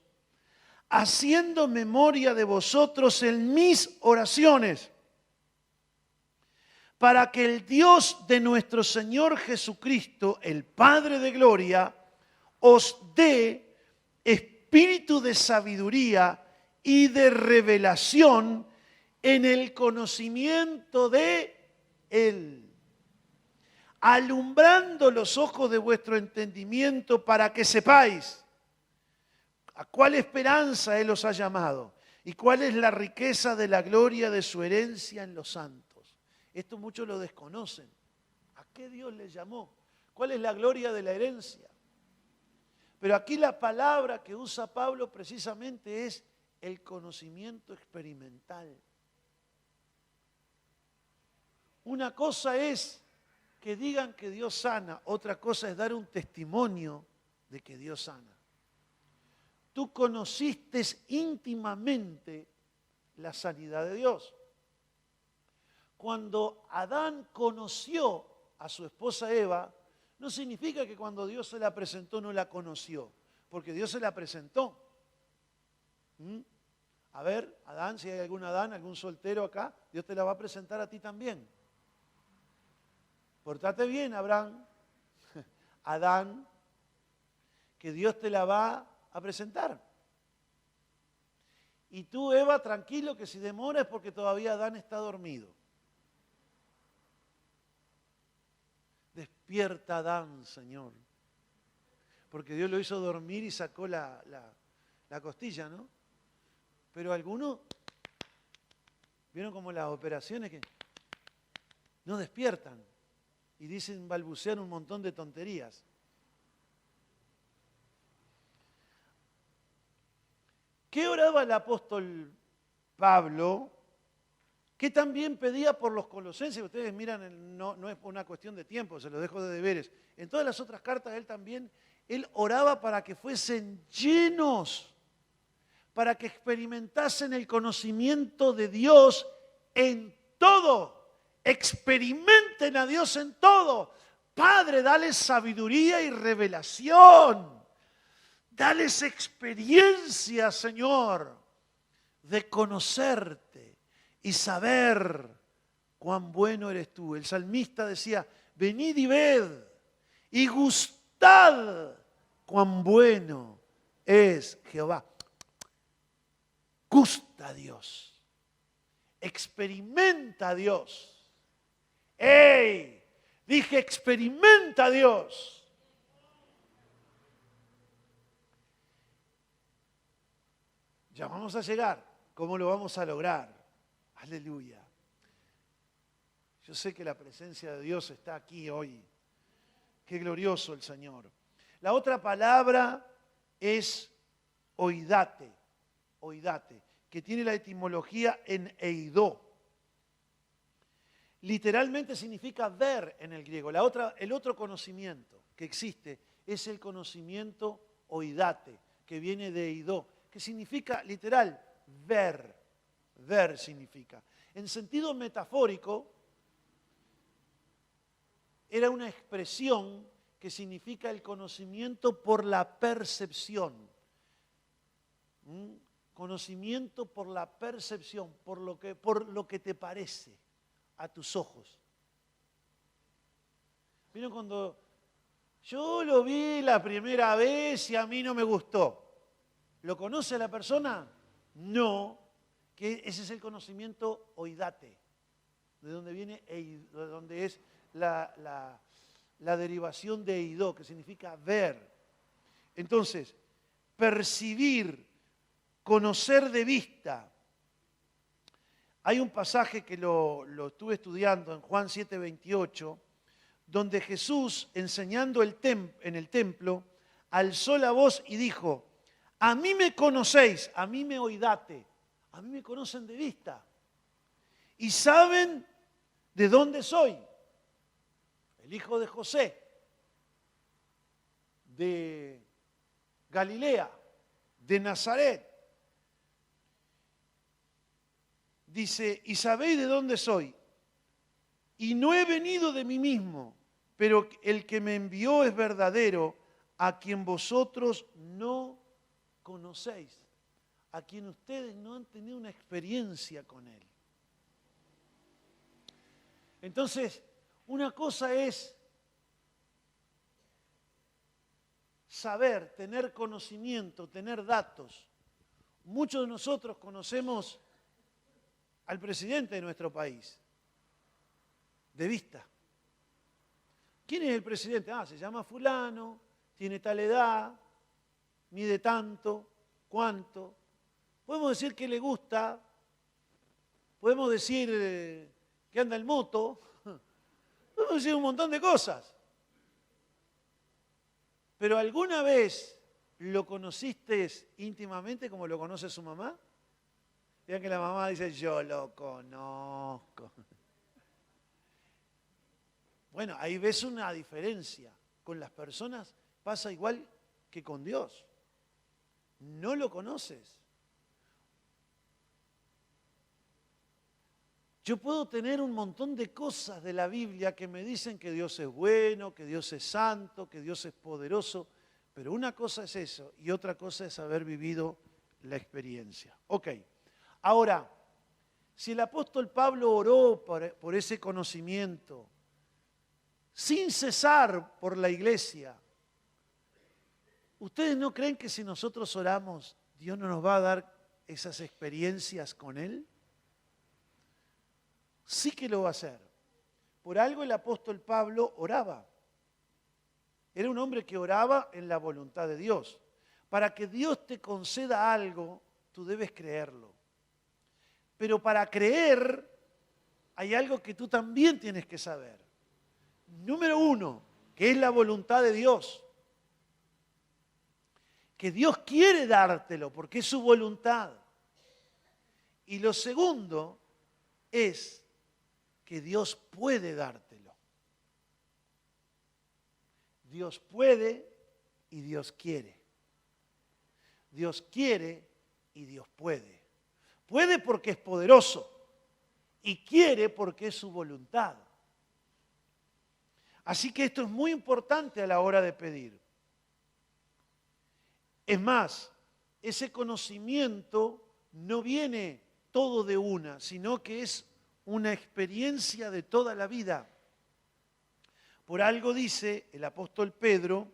haciendo memoria de vosotros en mis oraciones, para que el Dios de nuestro Señor Jesucristo, el Padre de gloria, os dé espíritu de sabiduría y de revelación en el conocimiento de Él, alumbrando los ojos de vuestro entendimiento para que sepáis a cuál esperanza Él os ha llamado y cuál es la riqueza de la gloria de su herencia en los santos. Esto muchos lo desconocen. ¿A qué Dios les llamó? ¿Cuál es la gloria de la herencia? Pero aquí la palabra que usa Pablo precisamente es el conocimiento experimental. Una cosa es que digan que Dios sana, otra cosa es dar un testimonio de que Dios sana. Tú conociste íntimamente la sanidad de Dios. Cuando Adán conoció a su esposa Eva, no significa que cuando Dios se la presentó no la conoció, porque Dios se la presentó. A ver, Adán, si hay algún Adán, algún soltero acá, Dios te la va a presentar a ti también. Portate bien, Abraham, Adán, que Dios te la va a presentar. Y tú, Eva, tranquilo que si demora es porque todavía Adán está dormido. Despierta a Adán, Señor. Porque Dios lo hizo dormir y sacó la costilla, ¿no? Pero algunos, ¿vieron como las operaciones que no despiertan? Y dicen, balbucean un montón de tonterías. ¿Qué oraba el apóstol Pablo? Que también pedía por los colosenses. Ustedes miran, no es por una cuestión de tiempo, se los dejo de deberes. En todas las otras cartas él oraba para que fuesen llenos, para que experimentasen el conocimiento de Dios en todo. Experimenten a Dios en todo. Padre, dales sabiduría y revelación. Dales experiencia, Señor, de conocerte y saber cuán bueno eres tú. El salmista decía, venid y ved y gustad cuán bueno es Jehová. Gusta a Dios. Experimenta a Dios. ¡Ey! Dije, experimenta a Dios. Ya vamos a llegar. ¿Cómo lo vamos a lograr? Aleluya. Yo sé que la presencia de Dios está aquí hoy. Qué glorioso el Señor. La otra palabra es oidate, que tiene la etimología en eidó. Literalmente significa ver en el griego. El otro conocimiento que existe es el conocimiento oidate, que viene de eidó, que significa literal ver. Ver significa. En sentido metafórico, era una expresión que significa el conocimiento por la percepción. Conocimiento por la percepción, por lo que te parece a tus ojos. ¿Vieron cuando yo lo vi la primera vez y a mí no me gustó? ¿Lo conoce la persona? No, que ese es el conocimiento oidate, de donde viene, de donde es la derivación de eidó, que significa ver. Entonces, percibir, conocer de vista. Hay un pasaje que lo estuve estudiando en Juan 7:28, donde Jesús, enseñando en el templo, alzó la voz y dijo, a mí me conocéis, a mí me oidate, a mí me conocen de vista y saben de dónde soy. El hijo de José, de Galilea, de Nazaret. Dice, y sabéis de dónde soy. Y no he venido de mí mismo, pero el que me envió es verdadero, a quien vosotros no conocéis, a quien ustedes no han tenido una experiencia con él. Entonces, una cosa es saber, tener conocimiento, tener datos. Muchos de nosotros conocemos al presidente de nuestro país, de vista. ¿Quién es el presidente? Se llama fulano, tiene tal edad, mide tanto, cuánto. Podemos decir que le gusta, podemos decir que anda en moto, podemos decir un montón de cosas. Pero ¿alguna vez lo conociste íntimamente como lo conoce su mamá? Vean que la mamá dice, yo lo conozco. Bueno, ahí ves una diferencia. Con las personas pasa igual que con Dios. No lo conoces. Yo puedo tener un montón de cosas de la Biblia que me dicen que Dios es bueno, que Dios es santo, que Dios es poderoso, pero una cosa es eso y otra cosa es haber vivido la experiencia. Ok. Ahora, si el apóstol Pablo oró por ese conocimiento, sin cesar por la iglesia, ¿ustedes no creen que si nosotros oramos, Dios no nos va a dar esas experiencias con Él? Sí que lo va a hacer. Por algo el apóstol Pablo oraba. Era un hombre que oraba en la voluntad de Dios. Para que Dios te conceda algo, tú debes creerlo. Pero para creer, hay algo que tú también tienes que saber. Número uno, que es la voluntad de Dios. Que Dios quiere dártelo porque es su voluntad. Y lo segundo es que Dios puede dártelo. Dios puede y Dios quiere. Dios quiere y Dios puede. Puede porque es poderoso y quiere porque es su voluntad. Así que esto es muy importante a la hora de pedir. Es más, ese conocimiento no viene todo de una, sino que es una experiencia de toda la vida. Por algo dice el apóstol Pedro,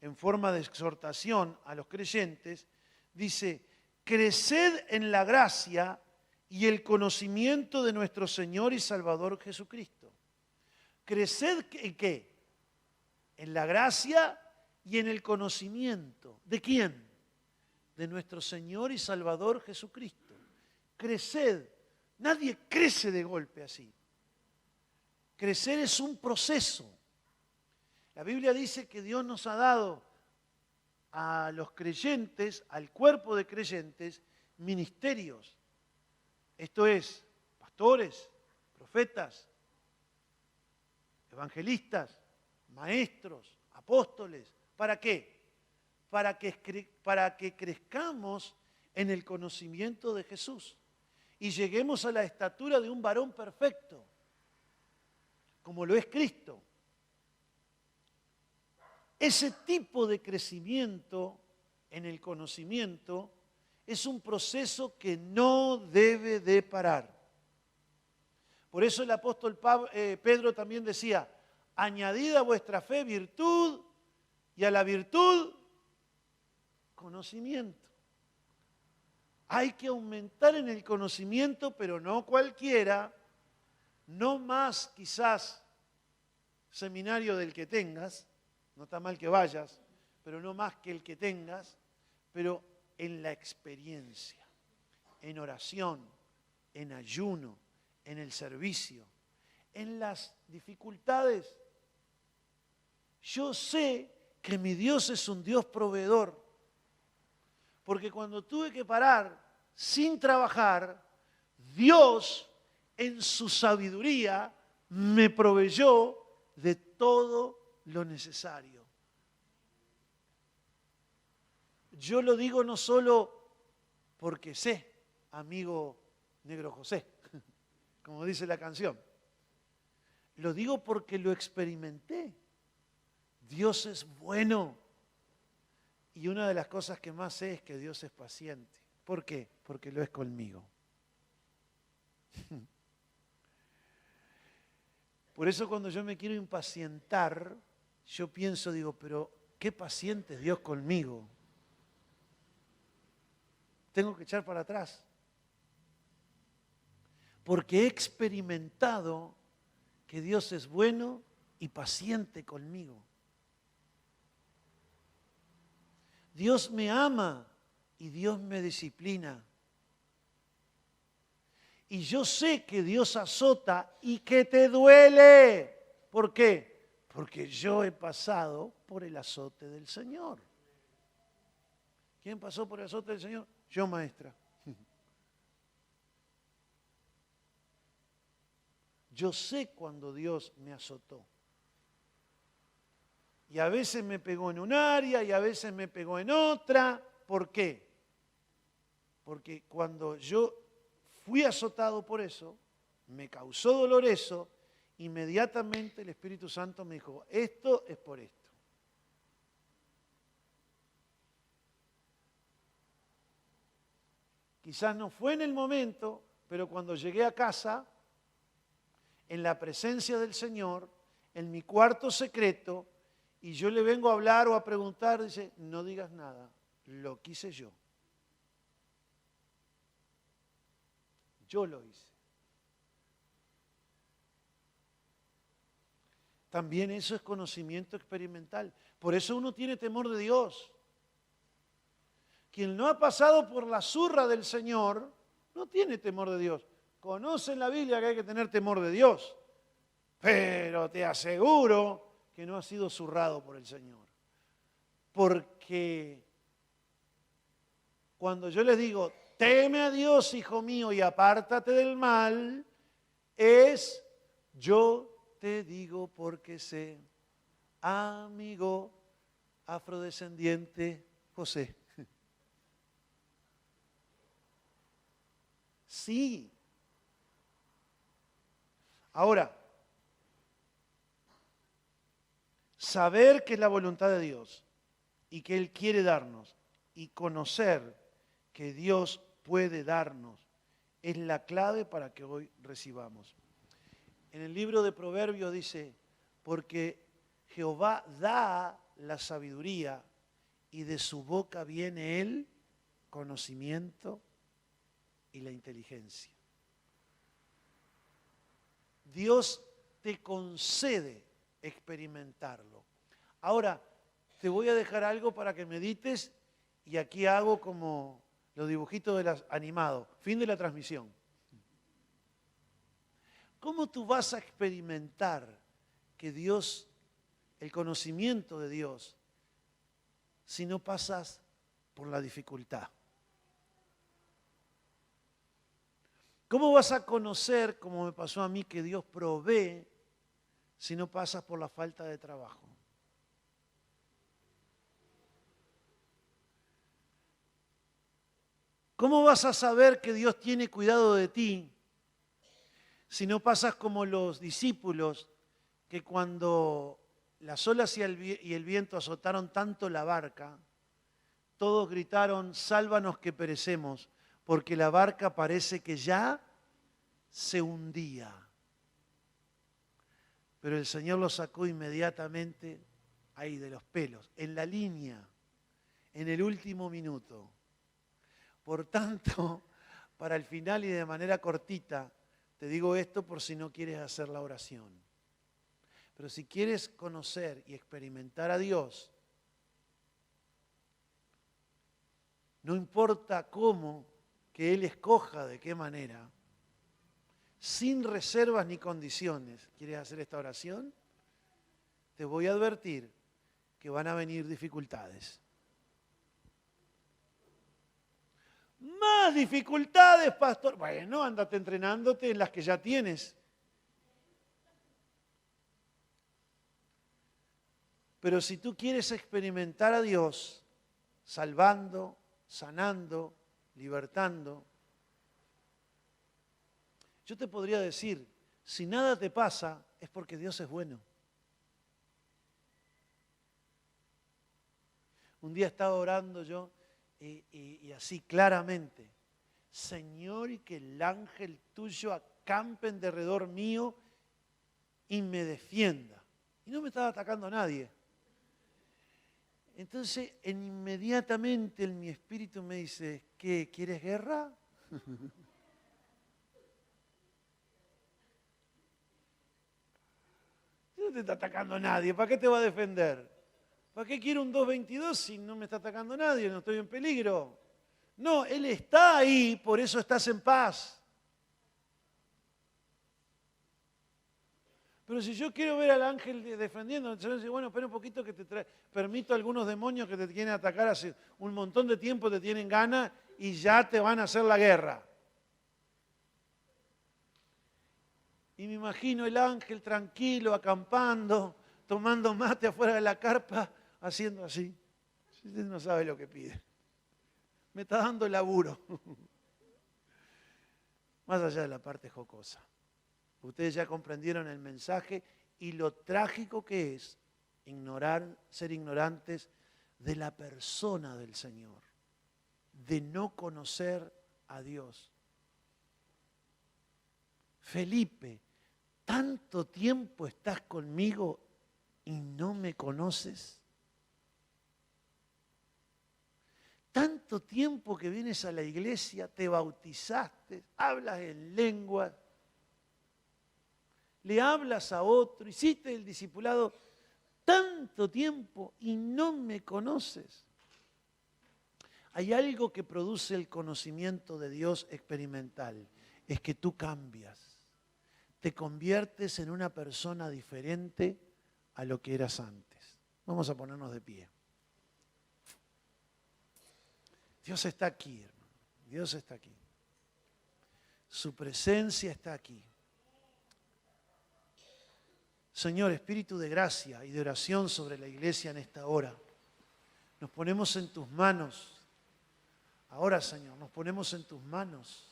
en forma de exhortación a los creyentes, dice, creced en la gracia y el conocimiento de nuestro Señor y Salvador Jesucristo. ¿Creced en qué? En la gracia y en el conocimiento. ¿De quién? De nuestro Señor y Salvador Jesucristo. Creced. Nadie crece de golpe así. Crecer es un proceso. La Biblia dice que Dios nos ha dado a los creyentes, al cuerpo de creyentes, ministerios. Esto es, pastores, profetas, evangelistas, maestros, apóstoles. ¿Para qué? Para que crezcamos en el conocimiento de Jesús y lleguemos a la estatura de un varón perfecto, como lo es Cristo. Ese tipo de crecimiento en el conocimiento es un proceso que no debe de parar. Por eso el apóstol Pedro también decía, añadid a vuestra fe virtud y a la virtud conocimiento. Hay que aumentar en el conocimiento, pero no cualquiera, no más quizás seminario del que tengas, no está mal que vayas, pero no más que el que tengas, pero en la experiencia, en oración, en ayuno, en el servicio, en las dificultades. Yo sé que mi Dios es un Dios proveedor, porque cuando tuve que parar sin trabajar, Dios en su sabiduría me proveyó de todo lo necesario. Yo lo digo no solo porque sé, amigo Negro José, como dice la canción. Lo digo porque lo experimenté. Dios es bueno. Y una de las cosas que más sé es que Dios es paciente. ¿Por qué? Porque lo es conmigo. Por eso cuando yo me quiero impacientar, yo pienso, digo, pero qué paciente es Dios conmigo. Tengo que echar para atrás. Porque he experimentado que Dios es bueno y paciente conmigo. Dios me ama y Dios me disciplina. Y yo sé que Dios azota y que te duele. ¿Por qué? Porque yo he pasado por el azote del Señor. ¿Quién pasó por el azote del Señor? Yo, maestra. Yo sé cuando Dios me azotó. Y a veces me pegó en un área y a veces me pegó en otra. ¿Por qué? Porque cuando yo fui azotado por eso, me causó dolor eso, inmediatamente el Espíritu Santo me dijo, esto es por esto. Quizás no fue en el momento, pero cuando llegué a casa, en la presencia del Señor, en mi cuarto secreto, y yo le vengo a hablar o a preguntar, dice, no digas nada, lo quise yo. Yo lo hice. También eso es conocimiento experimental. Por eso uno tiene temor de Dios. Quien no ha pasado por la zurra del Señor, no tiene temor de Dios. Conoce en la Biblia que hay que tener temor de Dios, pero te aseguro que no ha sido zurrado por el Señor. Porque cuando yo les digo, teme a Dios, hijo mío, y apártate del mal, es yo te digo porque sé, amigo afrodescendiente José. Sí. Ahora, saber que es la voluntad de Dios y que Él quiere darnos y conocer que Dios puede darnos es la clave para que hoy recibamos. En el libro de Proverbios dice, porque Jehová da la sabiduría y de su boca viene el conocimiento y la inteligencia. Dios te concede experimentarlo. Ahora, te voy a dejar algo para que medites y aquí hago como los dibujitos de las animados. Fin de la transmisión. ¿Cómo tú vas a experimentar que Dios, el conocimiento de Dios, si no pasas por la dificultad? ¿Cómo vas a conocer, como me pasó a mí, que Dios provee si no pasas por la falta de trabajo? ¿Cómo vas a saber que Dios tiene cuidado de ti si no pasas como los discípulos que cuando las olas y el viento azotaron tanto la barca, todos gritaron, sálvanos que perecemos, porque la barca parece que ya se hundía? Pero el Señor los sacó inmediatamente ahí de los pelos, en la línea, en el último minuto. Por tanto, para el final y de manera cortita, te digo esto por si no quieres hacer la oración. Pero si quieres conocer y experimentar a Dios, no importa cómo, que Él escoja de qué manera, sin reservas ni condiciones. ¿Quieres hacer esta oración? Te voy a advertir que van a venir dificultades. Más dificultades, pastor. Bueno, ándate entrenándote en las que ya tienes. Pero si tú quieres experimentar a Dios, salvando, sanando, libertando, yo te podría decir, si nada te pasa, es porque Dios es bueno. Un día estaba orando yo y así claramente, Señor, y que el ángel tuyo acampe en derredor mío y me defienda. Y no me estaba atacando a nadie. Entonces, inmediatamente en mi espíritu me dice, ¿qué? ¿Quieres guerra? No te está atacando nadie, ¿para qué te va a defender? ¿Para qué quiero un 222 si no me está atacando nadie, no estoy en peligro? No, Él está ahí, por eso estás en paz. Pero si yo quiero ver al ángel defendiendo, el Señor dice, bueno, espera un poquito que permito a algunos demonios que te quieren atacar hace un montón de tiempo, te tienen ganas y ya te van a hacer la guerra. Y me imagino el ángel tranquilo, acampando, tomando mate afuera de la carpa, haciendo así. Usted no sabe lo que pide. Me está dando laburo. Más allá de la parte jocosa. Ustedes ya comprendieron el mensaje y lo trágico que es ser ignorantes de la persona del Señor, de no conocer a Dios. Felipe, ¿tanto tiempo estás conmigo y no me conoces? Tanto tiempo que vienes a la iglesia, te bautizaste, hablas en lenguas, le hablas a otro, hiciste el discipulado tanto tiempo y no me conoces. Hay algo que produce el conocimiento de Dios experimental, es que tú cambias, te conviertes en una persona diferente a lo que eras antes. Vamos a ponernos de pie. Dios está aquí, hermano. Dios está aquí. Su presencia está aquí. Señor, Espíritu de gracia y de oración sobre la iglesia en esta hora. Nos ponemos en tus manos. Ahora, Señor, nos ponemos en tus manos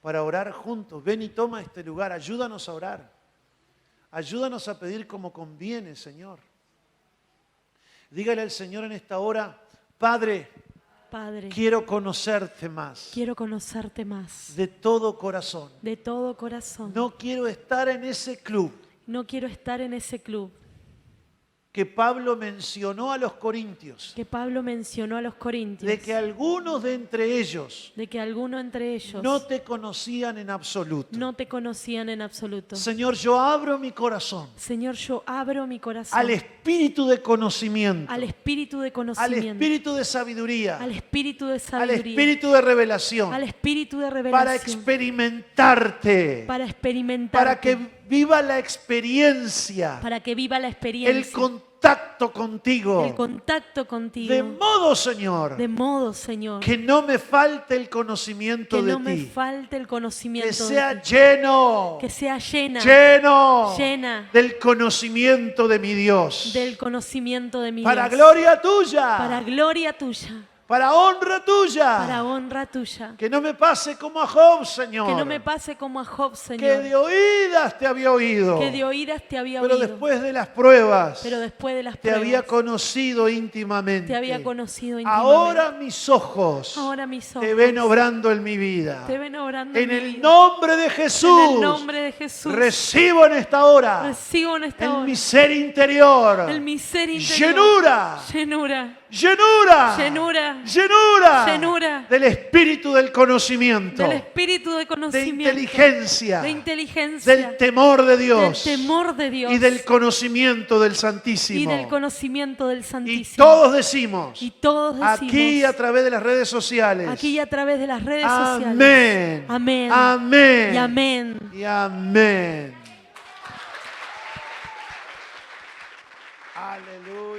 para orar juntos. Ven y toma este lugar. Ayúdanos a orar. Ayúdanos a pedir como conviene, Señor. Dígale al Señor en esta hora, Padre, quiero conocerte más. Quiero conocerte más. De todo corazón. De todo corazón. No quiero estar en ese club. No quiero estar en ese club que Pablo mencionó a los corintios. que Pablo mencionó a los corintios. De que algunos de entre ellos de que alguno entre ellos no te conocían en absoluto. no te conocían en absoluto. Señor, yo abro mi corazón. Señor, yo abro mi corazón Al espíritu de conocimiento. al espíritu de Al conocimiento, espíritu de sabiduría. al espíritu de Al sabiduría, espíritu de revelación. al espíritu de Para revelación, experimentarte. para experimentar, Para que viva la experiencia. para que viva la El experiencia, contacto contigo. el contacto contigo. De modo, Señor, De modo, Señor, que no me falte el conocimiento que de no me ti. falte el conocimiento Que sea de ti. lleno. Que sea llena Llena del conocimiento de mi Dios. del conocimiento de mi Para Dios. gloria tuya. Para gloria tuya. Para honra tuya. Para honra tuya. Que no me pase como a Job, Señor. Que no me pase como a Job, Que Señor. de oídas te había oído. Que de oídas te había Pero oído. después de las pruebas. Pero después de las te pruebas había conocido íntimamente. te había conocido íntimamente. Ahora mis ojos Ahora mis ojos te ven obrando en mi vida. te ven obrando En mi el vida. nombre de Jesús. En el nombre de Jesús. Recibo en esta hora. Recibo en esta hora. Mi ser interior. En mi ser interior. Llenura. Llenura. Llenura. Llenura. Llenura. Llenura. Del espíritu del conocimiento. Del espíritu de De conocimiento. inteligencia. De inteligencia. Del temor de Dios. Del temor de Dios. Y del conocimiento del Santísimo. Y del conocimiento del Santísimo. Y todos decimos. Y todos decimos. Aquí a través de las redes sociales. Aquí a través de las redes Amén. sociales. Amén. Amén. Y amén. Y amén. Aleluya.